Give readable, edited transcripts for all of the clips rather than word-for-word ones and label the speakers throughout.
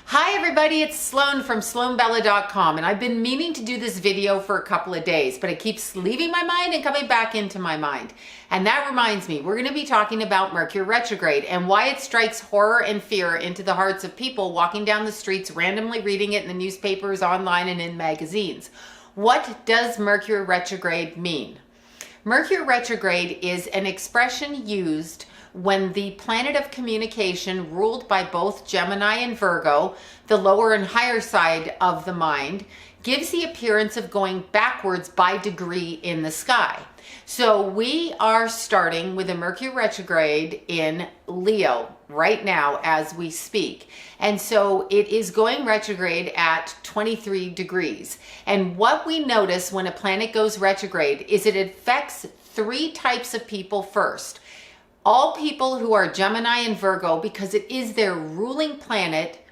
Speaker 1: Hi everybody, it's Sloan from SloanBella.com, and I've been meaning to do this video for a couple of days, but it keeps leaving my mind and coming back into my mind. And that reminds me, we're going to be talking about Mercury Retrograde and why it strikes horror and fear into the hearts of people walking down the streets, randomly reading it in the newspapers, online, and in magazines. What does Mercury Retrograde mean? Mercury Retrograde is an expression used when the planet of communication, ruled by both Gemini and Virgo, the lower and higher side of the mind, gives the appearance of going backwards by degree in the sky. So we are starting with a Mercury retrograde in Leo right now as we speak. And so it is going retrograde at 23 degrees. And what we notice when a planet goes retrograde is it affects three types of people first. All people who are Gemini and Virgo, because it is their ruling planet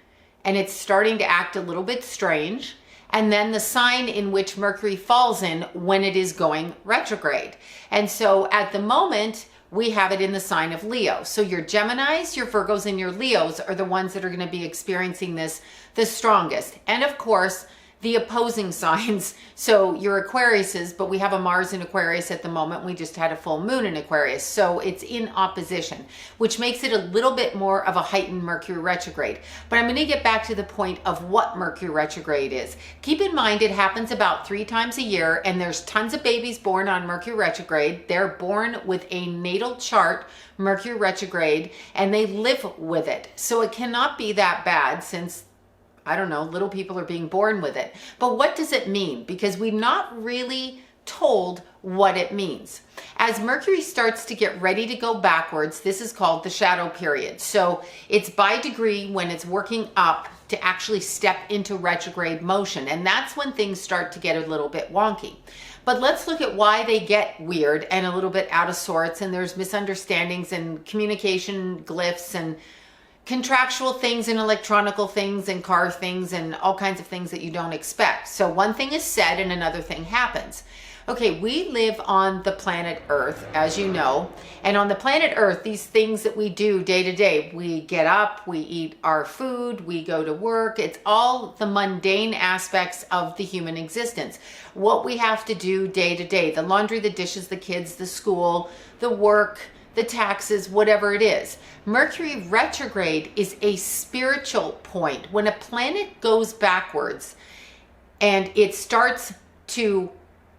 Speaker 1: and it's starting to act a little bit strange. And then the sign in which Mercury falls in when it is going retrograde. And so at the moment, we have it in the sign of Leo. So your Geminis, your Virgos, and your Leos are the ones that are going to be experiencing this the strongest. And of course, the opposing signs. So your Aquariuses, but we have a Mars in Aquarius at the moment. We just had a full moon in Aquarius. So it's in opposition, which makes it a little bit more of a heightened Mercury retrograde. But I'm going to get back to the point of what Mercury retrograde is. Keep in mind, it happens about 3 times a year, and there's tons of babies born on Mercury retrograde. They're born with a natal chart, Mercury retrograde, and they live with it. So it cannot be that bad since I don't know, little people are being born with it. But what does it mean? Because we're not really told what it means. As Mercury starts to get ready to go backwards, this is called the shadow period. So it's by degree when it's working up to actually step into retrograde motion. And that's when things start to get a little bit wonky. But let's look at why they get weird and a little bit out of sorts. And there's misunderstandings and communication glyphs and contractual things and electronical things and car things and all kinds of things that you don't expect. So one thing is said and another thing happens. Okay, we live on the planet Earth, as you know, and on the planet Earth, these things that we do day to day, we get up, we eat our food, we go to work. It's all the mundane aspects of the human existence. What we have to do day to day, the laundry, the dishes, the kids, the school, the work, the taxes, whatever it is. Mercury retrograde is a spiritual point. When a planet goes backwards and it starts to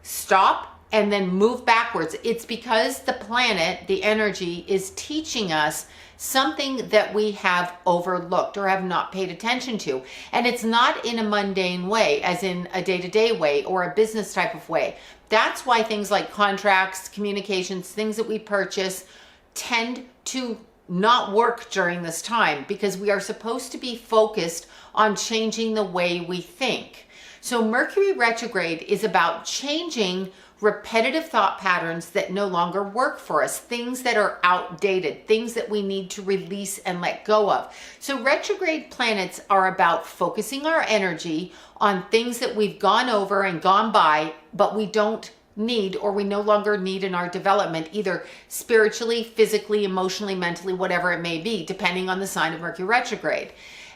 Speaker 1: stop and then move backwards, it's because the planet, the energy, is teaching us something that we have overlooked or have not paid attention to. And it's not in a mundane way, as in a day-to-day way or a business type of way. That's why things like contracts, communications, things that we purchase tend to not work during this time, because we are supposed to be focused on changing the way we think. So Mercury retrograde is about changing repetitive thought patterns that no longer work for us, things that are outdated, things that we need to release and let go of. So retrograde planets are about focusing our energy on things that we've gone over and gone by, but we don't need, or we no longer need in our development, either spiritually, physically, emotionally, mentally, whatever it may be, depending on the sign of Mercury retrograde.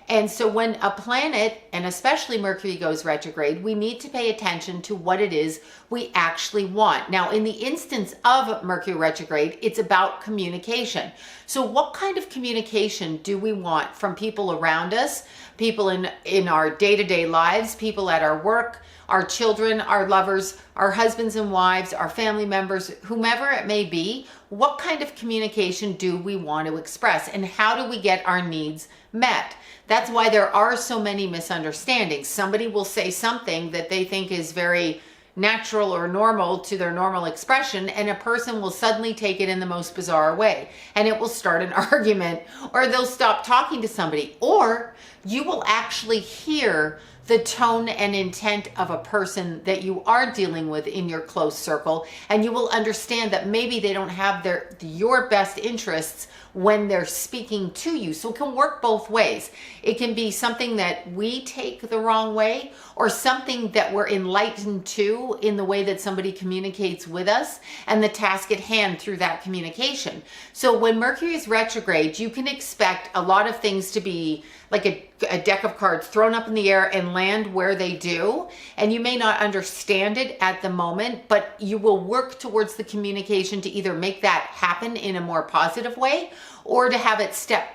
Speaker 1: And so when a planet, and especially Mercury, goes retrograde, we need to pay attention to what it is we actually want. Now, in the instance of Mercury retrograde, it's about communication. So what kind of communication do we want from people around us, people in our day-to-day lives, people at our work, our children, our lovers, our husbands and wives, our family members, whomever it may be? What kind of communication do we want to express, and how do we get our needs met? That's why there are so many misunderstandings. Somebody will say something that they think is very natural or normal to their normal expression, and a person will suddenly take it in the most bizarre way, and it will start an argument, or they'll stop talking to somebody, or you will actually hear the tone and intent of a person that you are dealing with in your close circle, and you will understand that maybe they don't have your best interests when they're speaking to you. So it can work both ways. It can be something that we take the wrong way, or something that we're enlightened to in the way that somebody communicates with us and the task at hand through that communication. So when Mercury is retrograde, you can expect a lot of things to be like a deck of cards thrown up in the air and land where they do. And you may not understand it at the moment, but you will work towards the communication to either make that happen in a more positive way or to have it step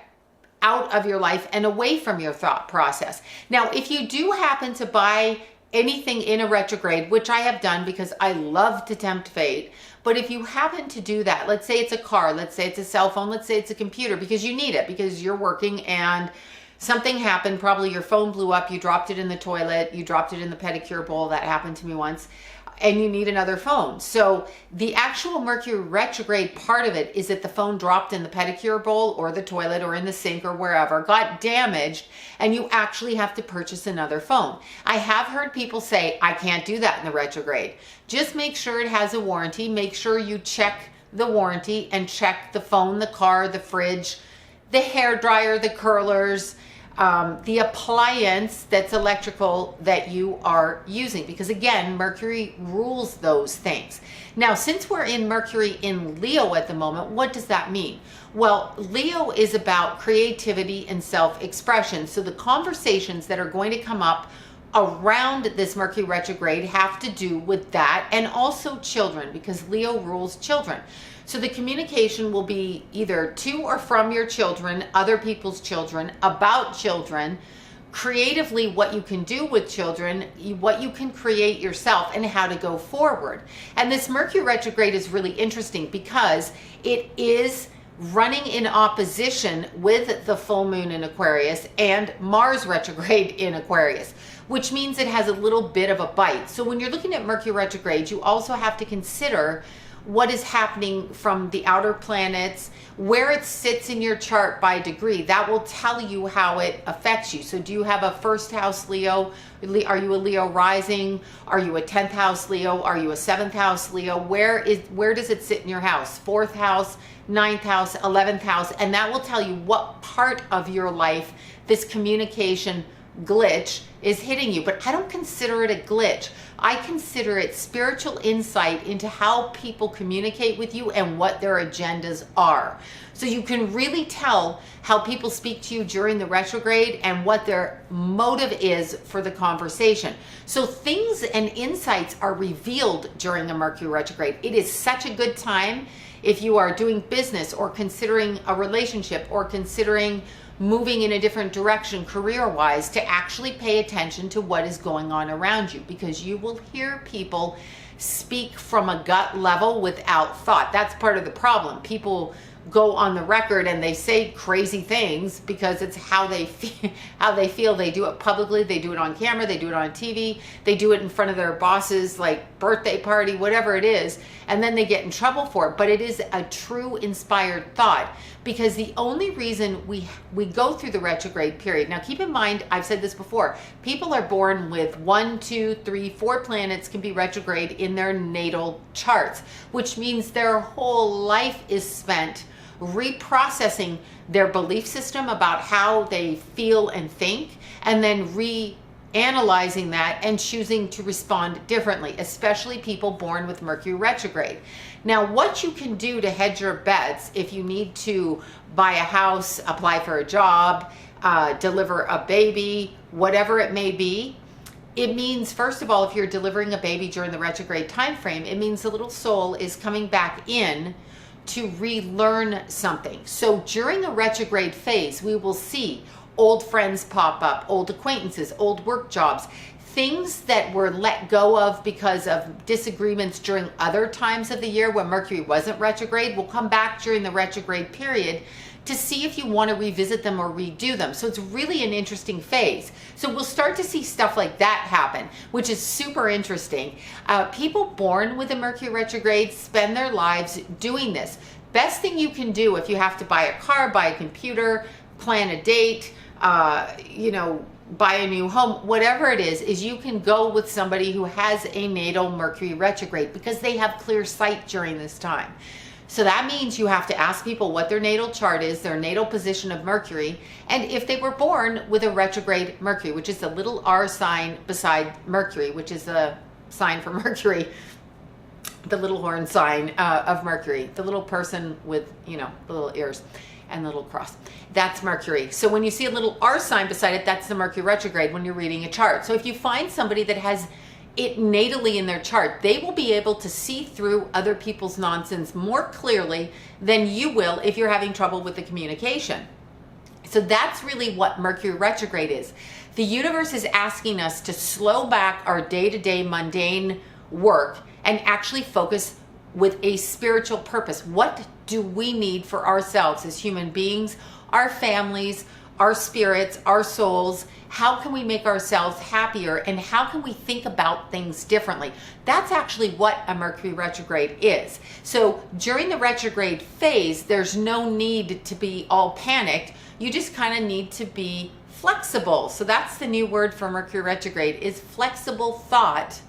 Speaker 1: out of your life and away from your thought process. Now, if you do happen to buy anything in a retrograde, which I have done because I love to tempt fate, but if you happen to do that, let's say it's a car, let's say it's a cell phone, let's say it's a computer, because you need it, because you're working and something happened, probably your phone blew up, you dropped it in the toilet, you dropped it in the pedicure bowl, that happened to me once, and you need another phone. So the actual Mercury retrograde part of it is that the phone dropped in the pedicure bowl or the toilet or in the sink or wherever, got damaged, and you actually have to purchase another phone. I have heard people say, I can't do that in the retrograde. Just make sure it has a warranty. Make sure you check the warranty and check the phone, the car, the fridge, the hair dryer, the curlers, the appliance that's electrical that you are using, because again, Mercury rules those things. Now, since we're in Mercury in Leo at the moment, what does that mean? Well, Leo is about creativity and self-expression. So the conversations that are going to come up around this Mercury retrograde have to do with that, and also children, because Leo rules children. So the communication will be either to or from your children, other people's children, about children, creatively what you can do with children, what you can create yourself, and how to go forward. And this Mercury retrograde is really interesting because it is running in opposition with the full moon in Aquarius and Mars retrograde in Aquarius, which means it has a little bit of a bite. So when you're looking at Mercury retrograde, you also have to consider what is happening from the outer planets, where it sits in your chart by degree. That will tell you how it affects you. So do you have a first house Leo? Are you a Leo rising? Are you a 10th house Leo? Are you a 7th house Leo? Where does it sit in your house? 4th house, 9th house, 11th house, and that will tell you what part of your life this communication glitch is hitting you. But I don't consider it a glitch. I consider it spiritual insight into how people communicate with you and what their agendas are. So you can really tell how people speak to you during the retrograde and what their motive is for the conversation. So things and insights are revealed during the Mercury retrograde. It is such a good time if you are doing business or considering a relationship or considering moving in a different direction career-wise, to actually pay attention to what is going on around you, because you will hear people speak from a gut level without thought. That's part of the problem. People go on the record and they say crazy things because it's how they feel. They do it publicly, they do it on camera, they do it on TV, they do it in front of their bosses, like birthday party, whatever it is, and then they get in trouble for it. But it is a true inspired thought, because the only reason we go through the retrograde period, now keep in mind, I've said this before, people are born with 1, 2, 3, 4 planets can be retrograde in their natal charts, which means their whole life is spent reprocessing their belief system about how they feel and think, and then reanalyzing that and choosing to respond differently, especially people born with Mercury retrograde. Now, what you can do to hedge your bets if you need to buy a house, apply for a job, deliver a baby, whatever it may be, it means, first of all, if you're delivering a baby during the retrograde time frame, it means the little soul is coming back in to relearn something. So during the retrograde phase, we will see old friends pop up, old acquaintances, old work jobs, things that were let go of because of disagreements during other times of the year when Mercury wasn't retrograde will come back during the retrograde period to see if you want to revisit them or redo them. So it's really an interesting phase. So we'll start to see stuff like that happen, which is super interesting. People born with a Mercury retrograde spend their lives doing this. Best thing you can do if you have to buy a car, buy a computer, plan a date, buy a new home, whatever it is you can go with somebody who has a natal Mercury retrograde, because they have clear sight during this time. So that means you have to ask people what their natal chart is, their natal position of Mercury, and if they were born with a retrograde Mercury, which is the little R sign beside Mercury, which is the sign for Mercury, the little horn sign of Mercury, the little person with, the little ears. and the little cross. That's Mercury. So when you see a little R sign beside it, that's the Mercury retrograde when you're reading a chart. So if you find somebody that has it natally in their chart, they will be able to see through other people's nonsense more clearly than you will if you're having trouble with the communication. So that's really what Mercury retrograde is. The universe is asking us to slow back our day-to-day mundane work and actually focus with a spiritual purpose. What do we need for ourselves as human beings, our families, our spirits, our souls? How can we make ourselves happier, and how can we think about things differently? That's actually what a Mercury retrograde is. So during the retrograde phase, there's no need to be all panicked. You just kind of need to be flexible. So that's the new word for Mercury retrograde, is flexible thought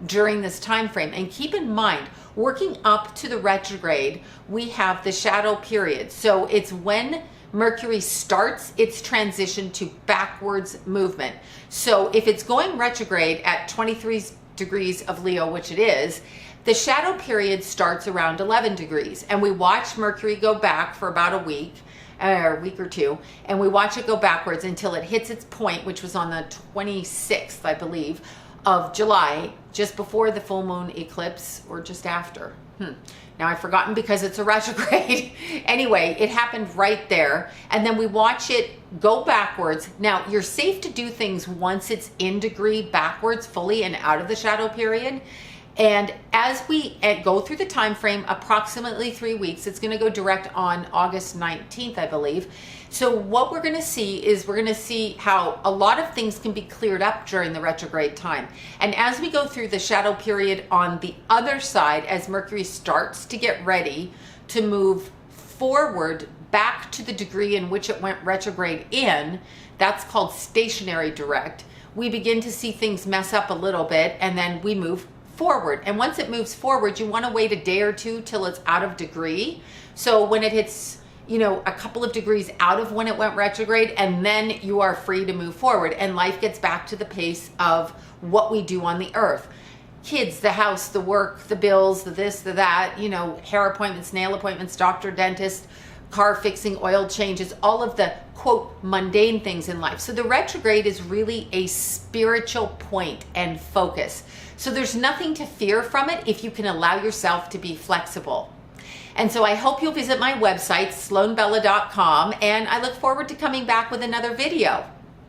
Speaker 1: during this time frame. And keep in mind, working up to the retrograde, we have the shadow period. So it's when Mercury starts its transition to backwards movement. So if it's going retrograde at 23 degrees of Leo, which it is, the shadow period starts around 11 degrees. And we watch Mercury go back for about a week or two, and we watch it go backwards until it hits its point, which was on the 26th, I believe, of July, just before the full moon eclipse, or just after. Now I've forgotten because it's a retrograde. Anyway, it happened right there. And then we watch it go backwards. Now you're safe to do things once it's in degree backwards fully and out of the shadow period. And as we go through the time frame, approximately 3 weeks, it's going to go direct on August 19th, I believe. So what we're going to see is we're going to see how a lot of things can be cleared up during the retrograde time. And as we go through the shadow period on the other side, as Mercury starts to get ready to move forward back to the degree in which it went retrograde in, that's called stationary direct, we begin to see things mess up a little bit, and then we move forward. And once it moves forward, you want to wait a day or two till it's out of degree. So when it hits, a couple of degrees out of when it went retrograde, and then you are free to move forward, and life gets back to the pace of what we do on the earth. Kids, the house, the work, the bills, the this, the that, hair appointments, nail appointments, doctor, dentist, car fixing, oil changes, all of the quote mundane things in life. So the retrograde is really a spiritual point and focus. So there's nothing to fear from it if you can allow yourself to be flexible. And so I hope you'll visit my website, sloanbella.com, and I look forward to coming back with another video.